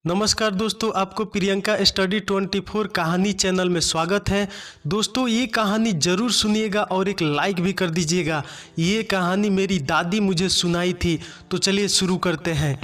नमस्कार दोस्तों, आपको प्रियंका स्टडी 24 कहानी चैनल में स्वागत है। दोस्तों, ये कहानी ज़रूर सुनिएगा और एक लाइक भी कर दीजिएगा। ये कहानी मेरी दादी मुझे सुनाई थी। तो चलिए शुरू करते हैं।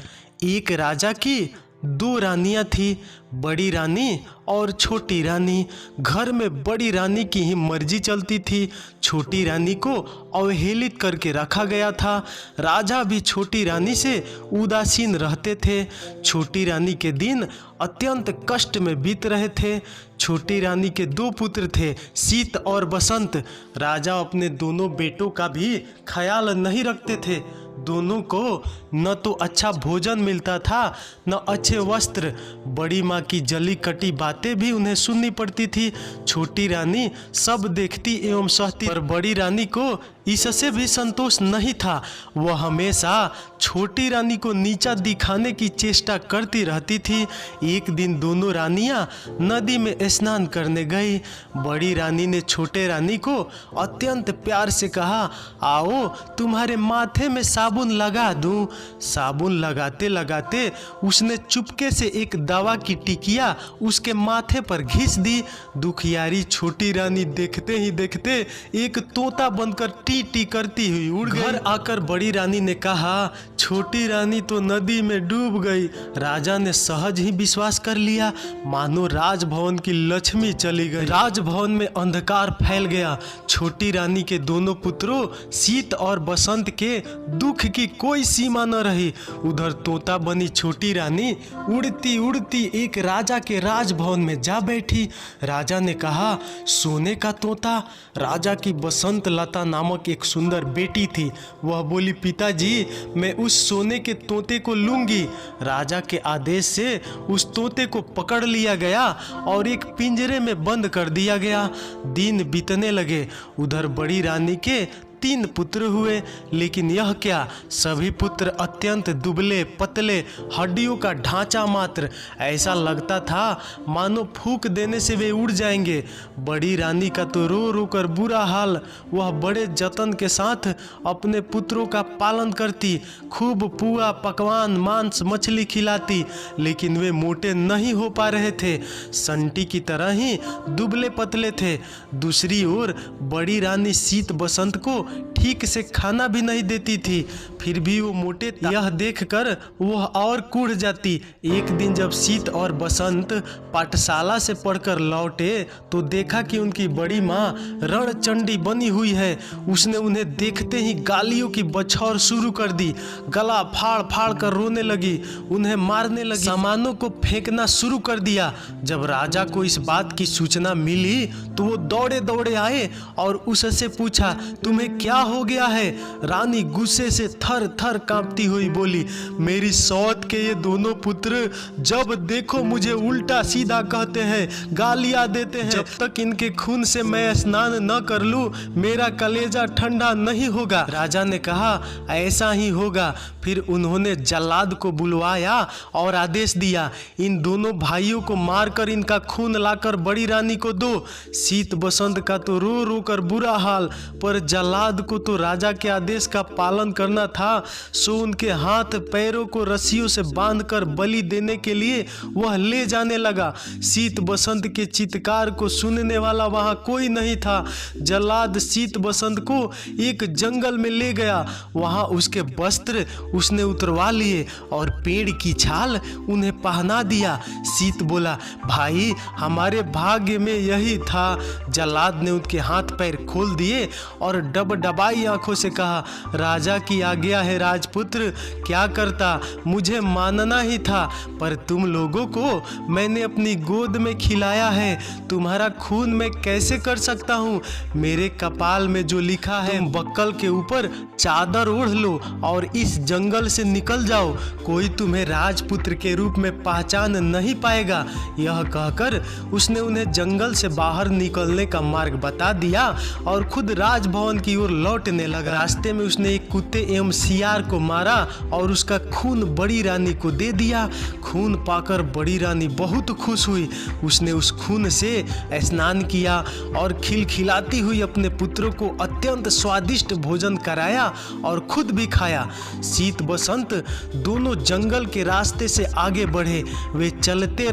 एक राजा की दो रानियां थी, बड़ी रानी और छोटी रानी। घर में बड़ी रानी की ही मर्जी चलती थी, छोटी रानी को अवहेलित करके रखा गया था। राजा भी छोटी रानी से उदासीन रहते थे। छोटी रानी के दिन अत्यंत कष्ट में बीत रहे थे। छोटी रानी के दो पुत्र थे, शीत और बसंत। राजा अपने दोनों बेटों का भी ख्याल नहीं रखते थे। दोनों को न तो अच्छा भोजन मिलता था, न अच्छे वस्त्र। बड़ी माँ की जली कटी बातें भी उन्हें सुननी पड़ती थी। छोटी रानी सब देखती एवं सहती, पर बड़ी रानी को इससे भी संतोष नहीं था। वह हमेशा छोटी रानी को नीचा दिखाने की चेष्टा करती रहती थी। एक दिन दोनों रानियां नदी में स्नान करने गई। बड़ी रानी ने छोटे रानी को अत्यंत प्यार से कहा, आओ तुम्हारे माथे में साबुन लगा दूं। साबुन लगाते लगाते उसने चुपके से एक दवा की टिकिया उसके माथे पर घिस दी। दुखियारी छोटी रानी देखते ही देखते एक तोता बनकर टी टी करती हुई उड़ गई। घर आकर बड़ी रानी ने कहा, छोटी रानी तो नदी में डूब गई। राजा ने सहज ही विश्वास कर लिया, मानो राजभवन की लक्ष्मी चली गई। राजभवन में अंधकार फैल गया। छोटी रानी के दोनों पुत्रों शीत और बसंत के दुख की कोई सीमा न रही। उधर तोता बनी छोटी रानी उड़ती उड़ती एक राजा के राजभवन में जा बैठी। राजा ने कहा, सोने का तोता। राजा की बसंत लता नामक एक सुंदर बेटी थी। वह बोली, पिताजी मैं उस सोने के तोते को लूंगी। राजा के आदेश से उस तोते को पकड़ लिया गया और एक पिंजरे में बंद कर दिया गया। दिन बीतने लगे। उधर बड़ी रानी के 3 पुत्र हुए, लेकिन यह क्या, सभी पुत्र अत्यंत दुबले पतले, हड्डियों का ढांचा मात्र। ऐसा लगता था मानो फूंक देने से वे उड़ जाएंगे। बड़ी रानी का तो रो रो कर बुरा हाल। वह बड़े जतन के साथ अपने पुत्रों का पालन करती, खूब पुआ पकवान मांस मछली खिलाती, लेकिन वे मोटे नहीं हो पा रहे थे, संटी की तरह ही दुबले पतले थे। दूसरी ओर बड़ी रानी शीत बसंत को ठीक से खाना भी नहीं देती थी, फिर भी वो मोटे थे। यह देखकर वह और कूढ़ जाती। एक दिन जब शीत और बसंत पाठशाला से पढ़कर लौटे तो देखा कि उनकी बड़ी माँ रणचंडी बनी हुई है। उसने उन्हें देखते ही गालियों की बछौर शुरू कर दी। गला फाड़ फाड़ कर रोने लगी, उन्हें मारने लगी, सामानों को फेंकना शुरू कर दिया। जब राजा को इस बात की सूचना मिली तो वो दौड़े दौड़े आए और उससे पूछा, तुम्हें क्या हो गया है? रानी गुस्से से थर थर कांपती हुई बोली, मेरी सौत के ये दोनों पुत्र जब देखो मुझे उल्टा सीधा कहते हैं, गालियां देते हैं। जब तक इनके खून से मैं स्नान न कर लूं मेरा कलेजा ठंडा नहीं होगा। राजा ने कहा, ऐसा ही होगा। फिर उन्होंने जल्लाद को बुलवाया और आदेश दिया, इन दोनों भाइयों को मारकर इनका खून लाकर बड़ी रानी को दो। शीत बसंत का तो रो रो कर बुरा हाल, पर जल्लाद को तो राजा के आदेश का पालन करना था, सो उनके हाथ पैरों को रस्सियों से बांधकर बलि देने के लिए वह ले जाने लगा। शीत बसंत के चित्कार को सुनने वाला वहां कोई नहीं था। जल्लाद शीत बसंत को एक जंगल में ले गया। वहां उसके वस्त्र उसने उतरवा लिए और पेड़ की छाल उन्हें पहना दिया। शीत बोला, भाई हमारे भाग्य में यही था। जल्लाद ने उनके हाथ पैर खोल दिए और डबडबाई आंखों से कहा, राजा की आज्ञा है राजपुत्र, क्या करता, मुझे मानना ही था, पर तुम लोगों को मैंने अपनी गोद में खिलाया है, तुम्हारा खून मैं कैसे कर सकता हूँ? मेरे कपाल में जो लिखा है, तुम बक्कल के ऊपर चादर ओढ़ लो और इस जंगल से निकल जाओ, कोई तुम्हें राजपुत्र के रूप में पहचान नहीं पाएगा। यह कहकर उसने उन्हें जंगल से बाहर निकलने का मार्ग बता दिया और खुद राजभवन की ओर ओर लौटने लगा। रास्ते में उसने एक कुत्ते एवं सियार को मारा और उसका खून बड़ी रानी को दे दिया। खून पाकर बड़ी रानी बहुत खुश हुई। उसने उस खून से स्नान किया और खिलखिलाती हुई अपने पुत्रों को अत्यंत स्वादिष्ट भोजन कराया और खुद भी खाया। शीत बसंत दोनों जंगल के रास्ते से आगे बढ़े। वे चलते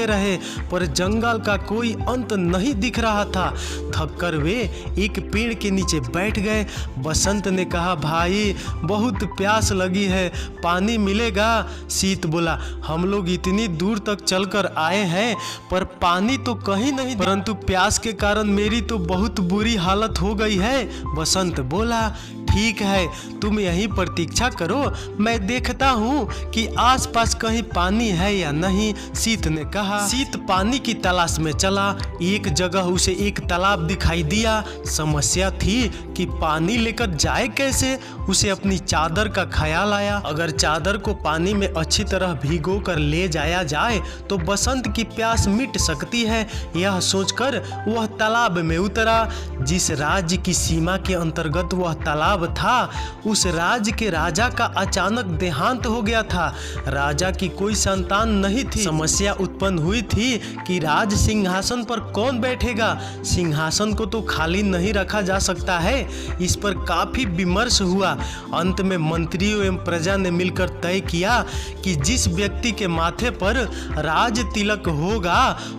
रहे पर जंगल का कोई अंत नहीं दिख रहा था। थककर वे एक पेड़ के नीचे बैठ गए। बसंत ने कहा, भाई बहुत प्यास लगी है, पानी मिलेगा? शीत बोला, हम लोग इतनी दूर तक चलकर आए हैं पर पानी तो कहीं नहीं, परंतु प्यास के कारण मेरी तो बहुत बुरी हालत हो गई है। बसंत बोला, ठीक है, तुम यहीं प्रतीक्षा करो, मैं देखता हूँ कि आसपास कहीं पानी है या नहीं। शीत ने कहा। शीत पानी की तलाश में चला। एक जगह उसे एक तालाब दिखाई दिया। समस्या थी कि पानी लेकर जाए कैसे। उसे अपनी चादर का ख्याल आया। अगर चादर को पानी में अच्छी तरह भिगो कर ले जाया जाए तो बसंत की प्यास मिट सकती है। यह सोचकर वह तालाब में उतरा। जिस राज्य की सीमा के अंतर्गत वह तालाब था, उस राज्य के राजा का अचानक देहांत हो गया था। राजा की कोई संतान नहीं थी। समस्या उत्पन्न हुई थी कि राज सिंहासन पर कौन बैठेगा। सिंहासन को तो खाली नहीं रखा जा सकता है। इस पर काफी विमर्श हुआ। अंत में मंत्रियों एवं प्रजा ने मिलकर तय किया कि जिस व्यक्ति के माथे पर राज तिलक होगा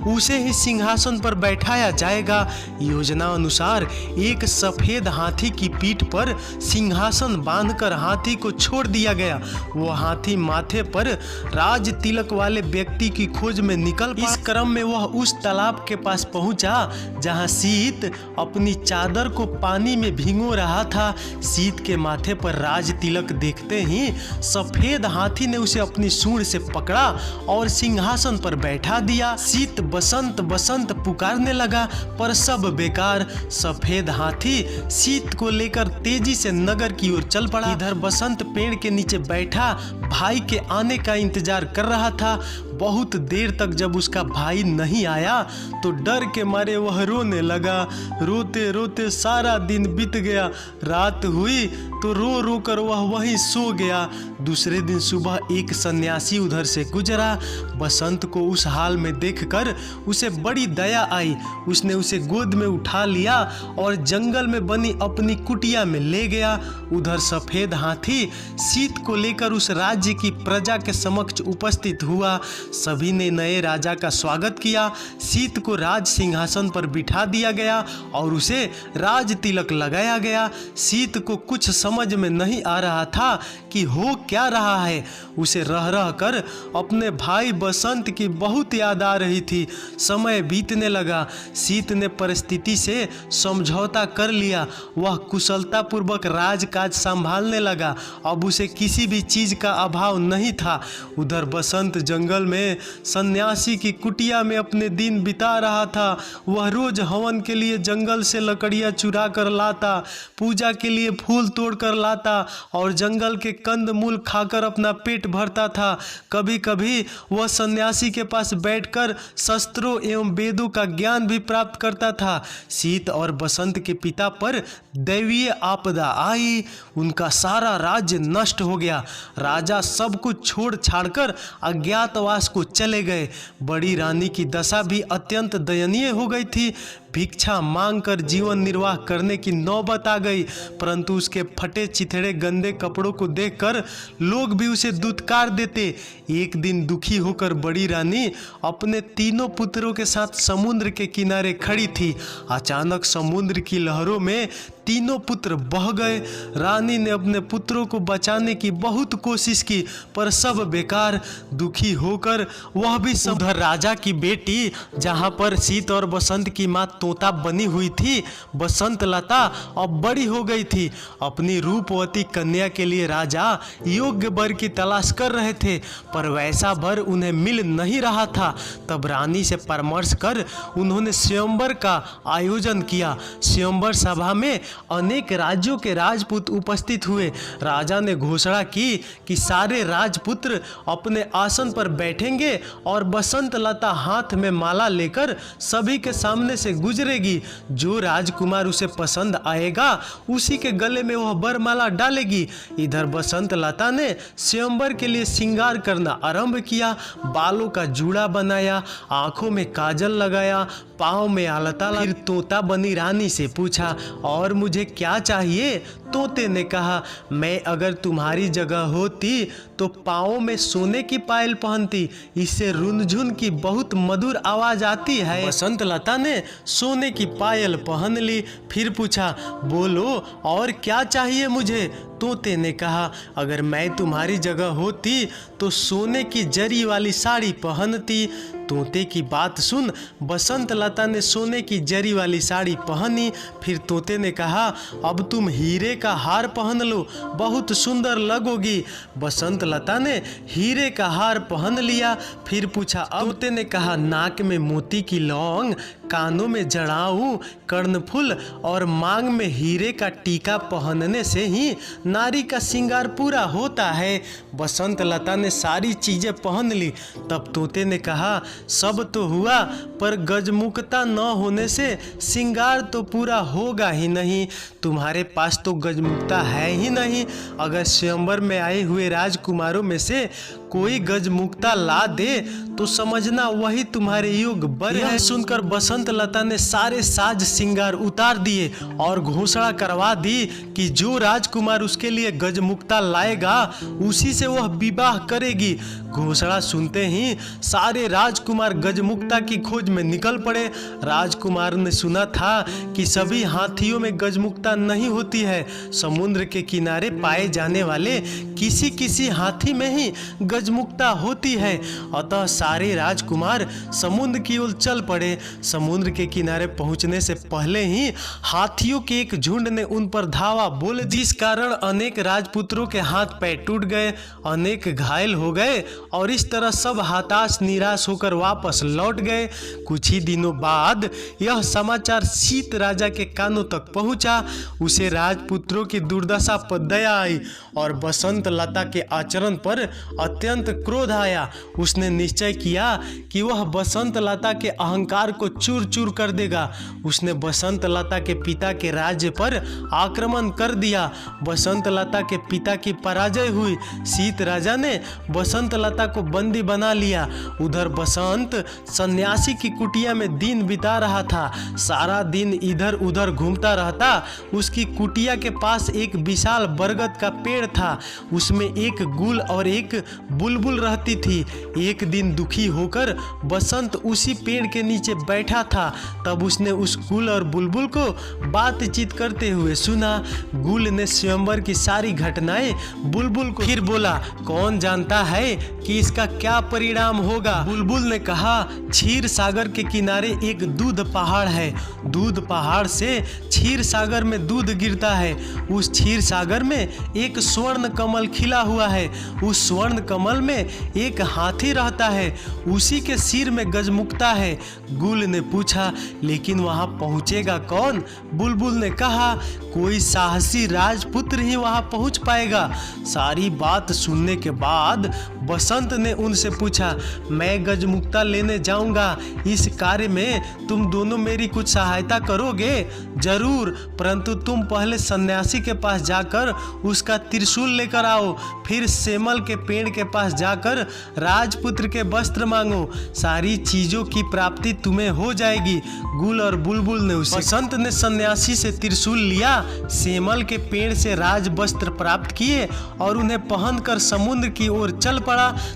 उसे ही सिंहासन पर बैठाया जाएगा। योजना अनुसार एक सफेद हाथी की पीठ पर सिंहासन बांधकर हाथी को छोड़ दिया गया। वो हाथी माथे पर राज तिलक वाले व्यक्ति की खोज में निकल पड़ा। इस क्रम में वह उस तालाब के पास पहुंचा जहां शीत अपनी चादर को पानी में भिगो रहा था। शीत के माथे पर राज तिलक देखते ही सफेद हाथी ने उसे अपनी सूंड से पकड़ा और सिंहासन पर बैठा दिया। शीत बसंत बसंत पुकारने लगा पर सब बेकार। सफेद हाथी शीत को लेकर तेजी से नगर की ओर चल पड़ा। इधर बसंत पेड़ के नीचे बैठा भाई के आने का इंतजार कर रहा था। बहुत देर तक जब उसका भाई नहीं आया तो डर के मारे वह रोने लगा। रोते रोते सारा दिन बीत गया। रात हुई तो रो रो कर वह वहीं सो गया। दूसरे दिन सुबह एक सन्यासी उधर से गुजरा। बसंत को उस हाल में देखकर उसे बड़ी दया आई। उसने उसे गोद में उठा लिया और जंगल में बनी अपनी कुटिया में ले गया। उधर सफेद हाथी शीत को लेकर उस राज्य की प्रजा के समक्ष उपस्थित हुआ। सभी ने नए राजा का स्वागत किया। शीत को राज सिंहासन पर बिठा दिया गया और उसे राज तिलक लगाया गया। शीत को कुछ समझ में नहीं आ रहा था कि हो क्या रहा है। उसे रह रह कर अपने भाई बसंत की बहुत याद आ रही थी। समय बीतने लगा। शीत ने परिस्थिति से समझौता कर लिया। वह कुशलतापूर्वक राजकाज संभालने लगा। अब उसे किसी भी चीज का अभाव नहीं था। उधर बसंत जंगल में सन्यासी की कुटिया में अपने दिन बिता रहा था। वह रोज हवन के लिए जंगल से लकड़ियां चुरा कर लाता, पूजा के लिए फूल तोड़ कर लाता और जंगल के कंद मूल खाकर अपना पेट भरता था। कभी कभी वह सन्यासी के पास बैठकर शस्त्रों एवं वेदों का ज्ञान भी प्राप्त करता था। शीत और बसंत के पिता पर दैवीय आपदा आई। उनका सारा राज्य नष्ट हो गया। राजा सब कुछ छोड़ छाड़कर अज्ञातवास को चले गए। बड़ी रानी की दशा भी अत्यंत दयनीय हो गई थी। भिक्षा मांगकर जीवन निर्वाह करने की नौबत आ गई, परंतु उसके फटे चिथड़े गंदे कपड़ों को देखकर लोग भी उसे दुत्कार देते। एक दिन दुखी होकर बड़ी रानी अपने तीनों पुत्रों के साथ समुद्र के किनारे खड़ी थी। अचानक समुद्र की लहरों में तीनों पुत्र बह गए। रानी ने अपने पुत्रों को बचाने की बहुत कोशिश की पर सब बेकार। दुखी होकर वह भी सब। उधर राजा की बेटी, जहाँ पर शीत और बसंत की माँ तोता बनी हुई थी, बसंत लता अब बड़ी हो गई थी। अपनी रूपवती कन्या के लिए राजा योग्य वर की तलाश कर रहे थे पर वैसा वर उन्हें मिल नहीं रहा था। तब रानी से परामर्श कर उन्होंने स्वयंवर का आयोजन किया। स्वयंवर सभा में अनेक राज्यों के राजपूत उपस्थित हुए। राजा ने घोषणा की कि सारे राजपुत्र अपने आसन पर बैठेंगे और बसंत लता हाथ में माला लेकर सभी के सामने से गुजरेगी। जो राजकुमार उसे पसंद आएगा उसी के गले में वह वरमाला डालेगी। इधर बसंत लता ने स्वयंवर के लिए श्रृंगार करना आरंभ किया। बालों का जूड़ा बनाया, आंखों में काजल लगाया, पाँव में आलता लगा। फिर तोता बनी रानी से पूछा, और मुझे क्या चाहिए? तोते ने कहा, मैं अगर तुम्हारी जगह होती तो पाँव में सोने की पायल पहनती, इससे रुनझुन की बहुत मधुर आवाज आती है। बसंत लता ने सोने की पायल पहन ली। फिर पूछा, बोलो और क्या चाहिए मुझे? तोते ने कहा, अगर मैं तुम्हारी जगह होती तो सोने की जरी वाली साड़ी पहनती। तोते की बात सुन बसंत लता ने सोने की जरी वाली साड़ी पहनी। फिर तोते ने कहा, अब तुम हीरे का हार पहन लो, बहुत सुंदर लगोगी। बसंत लता ने हीरे का हार पहन लिया। फिर पूछा, अब? तोते ने कहा, नाक में मोती की लौंग, कानों में जड़ाऊ, कर्णफूल और मांग में हीरे का टीका पहनने से ही नारी का श्रृंगार पूरा होता है। बसंत लता ने सारी चीजें पहन ली। तब तोते ने कहा, सब तो हुआ, पर गजमुखता न होने से श्रृंगार तो पूरा होगा ही नहीं। तुम्हारे पास तो गजमुखता है ही नहीं। अगर स्वयंवर में आए हुए राजकुमारों में से कोई गजमुखता ला दे तो समझना वही तुम्हारे योग्य वर है। सुनकर बसंत लता ने सारे साज श्रृंगार उतार दिए और घोषणा करवा दी कि जो राजकुमार उसके लिए गजमुखता लाएगा उसी से वह विवाह करेगी। घोषणा सुनते ही सारे राजकुमार गजमुखता की खोज में निकल पड़े। राजकुमार ने सुना था कि सभी हाथियों में गजमुखता नहीं होती है। समुद्र के किनारे पाए जाने वाले किसी किसी हाथी में ही गजमुखता होती है। अतः सारे राजकुमार समुद्र की ओर चल पड़े। समुद्र के किनारे पहुंचने से पहले ही हाथियों के एक झुंड ने उन पर धावा बोल, जिस कारण अनेक राजपुत्रों के हाथ पैर टूट गए, अनेक घायल हो गए और इस तरह सब हताश निराश होकर वापस लौट गए। कुछ ही दिनों बाद यह समाचार शीत राजा के कानों तक पहुंचा। उसे राजपुत्रों की दुर्दशा पर दया आई और बसंत लता के आचरण पर अत्यंत क्रोध आया। उसने निश्चय किया कि वह बसंत लता के अहंकार को चूर चूर कर देगा। उसने बसंत लता के पिता के राज्य पर आक्रमण कर दिया। बसंत लता के पिता की पराजय हुई। शीत राजा ने बसंत लता को बंदी बना लिया। उधर बसंत सन्यासी की कुटिया में दिन बिता रहा था। सारा दिन इधर उधर घूमता रहता। उसकी कुटिया के पास एक विशाल बरगद का पेड़ था। उसमें एक गुल और एक बुलबुल रहती थी। एक दिन दुखी होकर बसंत उसी पेड़ के नीचे बैठा था। तब उसने उस गुल और बुलबुल को बातचीत करते हुए सुना। गुल ने स्वयंवर की सारी घटनाएं बुलबुल को फिर बोला, कौन जानता है कि इसका क्या परिणाम होगा? बुलबुल ने कहा, क्षीर सागर के किनारे एक दूध पहाड़ है। दूध पहाड़ से क्षीर सागर में दूध गिरता है। उस क्षीर सागर में एक स्वर्ण कमल खिला हुआ है। उस स्वर्ण कमल में एक हाथी रहता है। उसी के सिर में गजमुखता है। गुल ने पूछा, लेकिन वहां पहुंचेगा कौन? बुलबुल ने कहा, कोई साहसी राजपुत्र ही वहां पहुंच पाएगा। सारी बात सुनने के बाद बसंत ने उनसे पूछा, मैं गजमुखता लेने जाऊंगा, इस कार्य में तुम दोनों मेरी कुछ सहायता करोगे? जरूर, परंतु तुम पहले सन्यासी के पास जाकर उसका त्रिशूल लेकर आओ। फिर सेमल के पेड़ के पास जाकर राजपुत्र के वस्त्र मांगो। सारी चीजों की प्राप्ति तुम्हें हो जाएगी। गुल और बुलबुल ने उसे बसंत ने सन्यासी से त्रिशूल लिया, सेमल के पेड़ से राज वस्त्र प्राप्त किए और उन्हें पहनकर समुद्र की ओर चल पड़ा।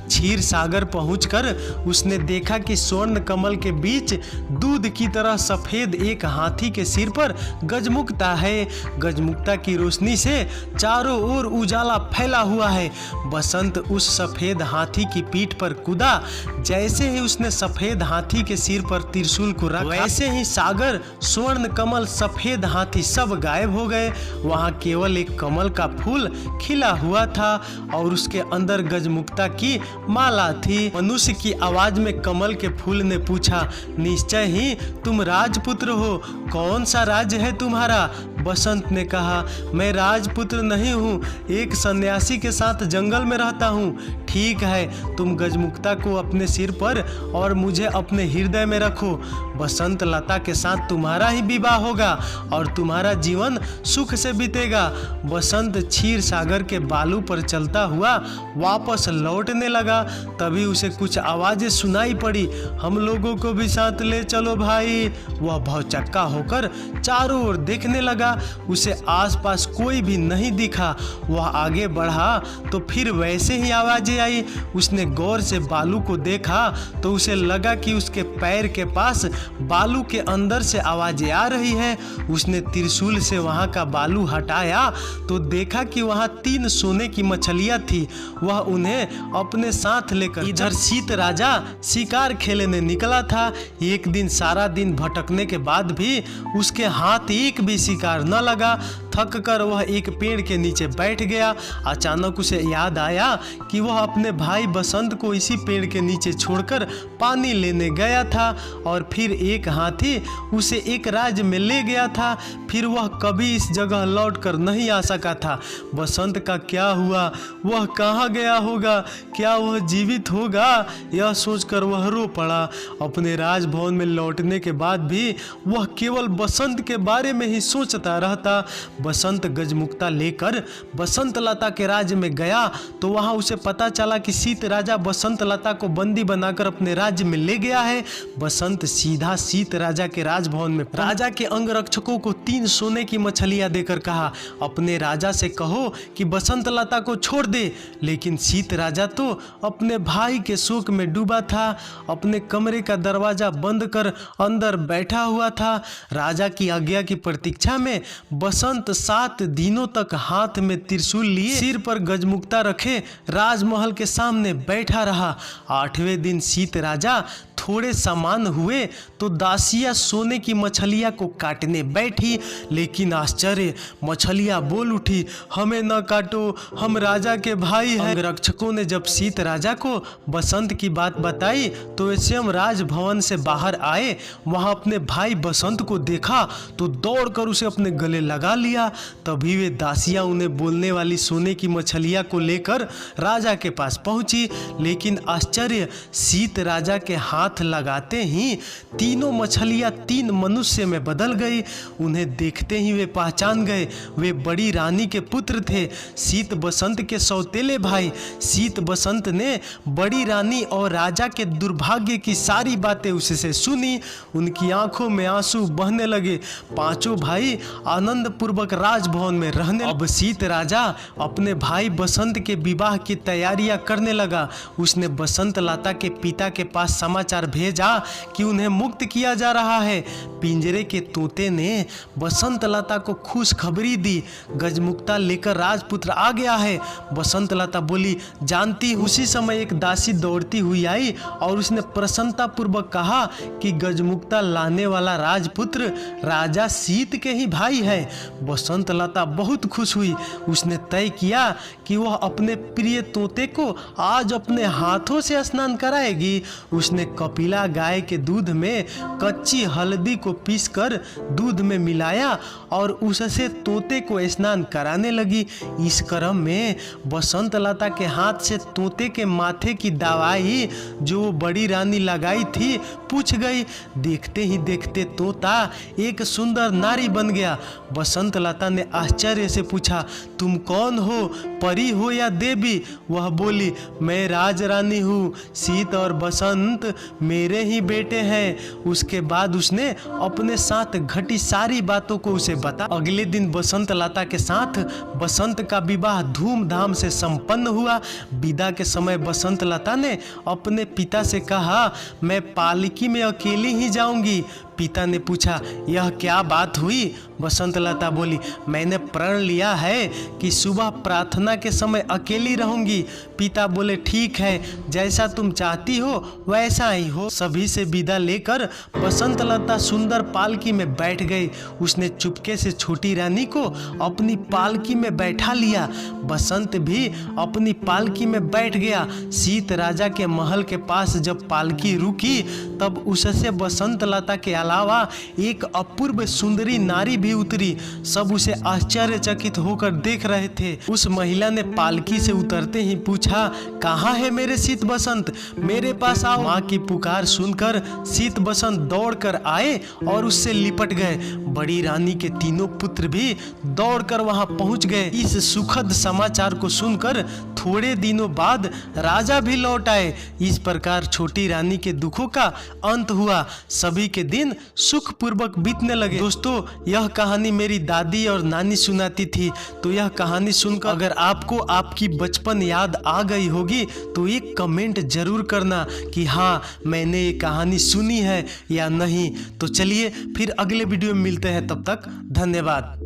क्षीर सागर पहुंचकर उसने देखा कि स्वर्ण कमल के बीच दूध की तरह सफेद एक हाथी के सिर पर गजमुखता है। गजमुखता की रोशनी से चारों ओर उजाला फैला हुआ है। बसंत उस सफेद हाथी की पीठ पर कूदा। जैसे ही उसने सफेद हाथी के सिर पर त्रिशूल को रखा, वैसे ही सागर, स्वर्ण कमल, सफेद हाथी सब गायब हो गए। वहां केवल एक कमल का फूल खिला हुआ था और उसके अंदर गजमुखता की माला थी। मनुष्य की आवाज में कमल के फूल ने पूछा, निश्चय ही तुम राजपुत्र हो, कौन सा राज्य है तुम्हारा? बसंत ने कहा, मैं राजपुत्र नहीं हूँ, एक सन्यासी के साथ जंगल में रहता हूँ। ठीक है, तुम गजमुक्ता को अपने सिर पर और मुझे अपने हृदय में रखो। बसंत लता के साथ तुम्हारा ही विवाह होगा और तुम्हारा जीवन सुख से बीतेगा। बसंत क्षीर सागर के बालू पर चलता हुआ वापस लौटने लगा। तभी उसे कुछ आवाजें सुनाई पड़ी, हम लोगों को भी साथ ले चलो भाई। वह भौचक्का होकर चारों ओर देखने लगा, उसे आसपास कोई भी नहीं दिखा। वह आगे बढ़ा तो फिर वैसे ही आवाजें आई। उसने गौर से बालू को देखा तो उसे लगा कि उसके पैर के पास बालू के अंदर से आवाजें आ रही है। उसने त्रिशूल से वहां का बालू हटाया तो देखा कि वहां 3 सोने की मछलियां थी। वह उन्हें अपने साथ लेकर इधर शीत राजा शिकार खेलने निकला था। एक दिन सारा दिन भटकने के बाद भी उसके हाथ एक भी शिकार न लगा। थक कर वह एक पेड़ के नीचे बैठ गया। अचानक उसे याद आया कि वह अपने भाई बसंत को इसी पेड़ के नीचे छोड़कर पानी लेने गया था और फिर एक हाथी उसे एक राज्य में ले गया था। फिर वह कभी इस जगह लौटकर नहीं आ सका था। बसंत का क्या हुआ, वह कहाँ गया होगा, क्या वह जीवित होगा? यह सोचकर वह रो पड़ा। अपने राजभवन में लौटने के बाद भी वह केवल बसंत के बारे में ही सोचता रहता। बसंत गजमुक्ता लेकर बसंत लता के राज्य में गया तो वहां उसे पता चला कि शीत राजा बसंत लता को बंदी बनाकर अपने राज्य में ले गया है। बसंत सीधा शीत राजा के राजभवन में राजा के अंगरक्षकों को 3 सोने की मछलियां देकर कहा, अपने राजा से कहो कि बसंत लता को छोड़ दे। लेकिन शीत राजा तो अपने भाई के शोक में डूबा था। अपने कमरे का दरवाजा बंद कर अंदर बैठा हुआ था। राजा की आज्ञा की प्रतीक्षा में बसंत 7 दिनों तक हाथ में त्रिशूल लिए सिर पर गजमुक्ता रखे राजमहल के सामने बैठा रहा। 8वें दिन शीत राजा थोड़े सामान हुए तो दासियां सोने की मछलियां को काटने बैठी। लेकिन आश्चर्य, मछलियां बोल उठी, हमें न काटो, हम राजा के भाई हैं। अंगरक्षकों ने जब शीत राजा को बसंत की बात बताई तो वे स्वयं राजभवन से बाहर आए। वहां अपने भाई बसंत को देखा तो दौड़कर उसे अपने गले लगा लिया। तभी वे दासियां उन्हें बोलने वाली सोने की मछलियां को लेकर राजा के पास पहुंची। लेकिन आश्चर्य, शीत राजा के हाथ लगाते ही तीनों मछलियां 3 मनुष्य में बदल गई। उन्हें देखते ही वे पहचान गए, वे बड़ी रानी के पुत्र थे, शीत बसंत के सौतेले भाई। शीत बसंत ने बड़ी रानी और राजा के दुर्भाग्य की सारी बातें उससे सुनी। उनकी आंखों में आंसू बहने लगे। पांचों भाई आनंद पूर्वक राजभवन में रहने। अब शीत राजा अपने भाई बसंत के विवाह की तैयारियां करने लगा। उसने बसंत लता के पिता के पास समाचार भेजा कि उन्हें मुक्त किया जा रहा है। पिंजरे के तोते ने बसंत लता को खुशखबरी दी, गजमुक्ता लेकर राजपुत्र आ गया है। बसंत लता बोली, जानती। उसी समय एक दासी दौड़ती हुई आई और उसने प्रसन्नता पूर्वक कहा कि गजमुक्ता लाने वाला राजपुत्र राजा शीत के ही भाई है। बसंत लता बहुत खुश हुई। उसने तय किया कि वह अपने प्रिय तोते को आज अपने हाथों से स्नान कराएगी। उसने कपिला गाय के दूध में कच्ची हल्दी को पीसकर दूध में मिलाया और उससे तोते को स्नान कराने लगी। इस क्रम में बसंत लता के हाथ से तोते के माथे की दवाई जो बड़ी रानी लगाई थी पूछ गई। देखते ही देखते तोता एक सुंदर नारी बन गया। बसंत लता ने आश्चर्य से पूछा, तुम कौन हो, परी हो या देवी? वह बोली, मैं राजरानी हूँ, शीत और बसंत मेरे ही बेटे हैं। उसके बाद उसने अपने साथ घटी सारी बातों को उसे बता। अगले दिन बसंत लता के साथ बसंत का विवाह धूमधाम से संपन्न हुआ। विदा के समय बसंत लता ने अपने पिता से कहा, मैं पालकी में अकेली ही जाऊंगी। पिता ने पूछा, यह क्या बात हुई? बसंत लता बोली, मैंने प्रण लिया है कि सुबह प्रार्थना के समय अकेली रहूंगी। पिता बोले, ठीक है, जैसा तुम चाहती हो वैसा ही हो। सभी से विदा लेकर बसंत लता सुंदर पालकी में बैठ गई। उसने चुपके से छोटी रानी को अपनी पालकी में बैठा लिया। बसंत भी अपनी पालकी में बैठ गया। शीत राजा के महल के पास जब पालकी रुकी तब उससे बसंत लता के अलावा एक अपूर्व सुंदरी नारी भी उतरी। सब उसे आश्चर्यचकित होकर देख रहे थे। उस महिला ने पालकी से उतरते ही पूछा, कहाँ है मेरे शीत बसंत, मेरे पास आओ। माँ की पुकार सुनकर शीत बसंत दौड़कर आए और उससे लिपट गए। बड़ी रानी के तीनों पुत्र भी दौड़कर वहां पहुंच गए। इस सुखद समाचार को सुनकर थोड़े दिनों बाद राजा भी लौट आए। इस प्रकार छोटी रानी के दुखों का अंत हुआ। सभी के दिन सुखपूर्वक बीतने लगे। दोस्तों, यह कहानी मेरी दादी और नानी सुनाती थी। तो यह कहानी सुनकर अगर आपको आपकी बचपन याद आ गई होगी तो एक कमेंट जरूर करना कि हाँ, मैंने ये कहानी सुनी है या नहीं। तो चलिए फिर अगले वीडियो में मिलते हैं, तब तक धन्यवाद।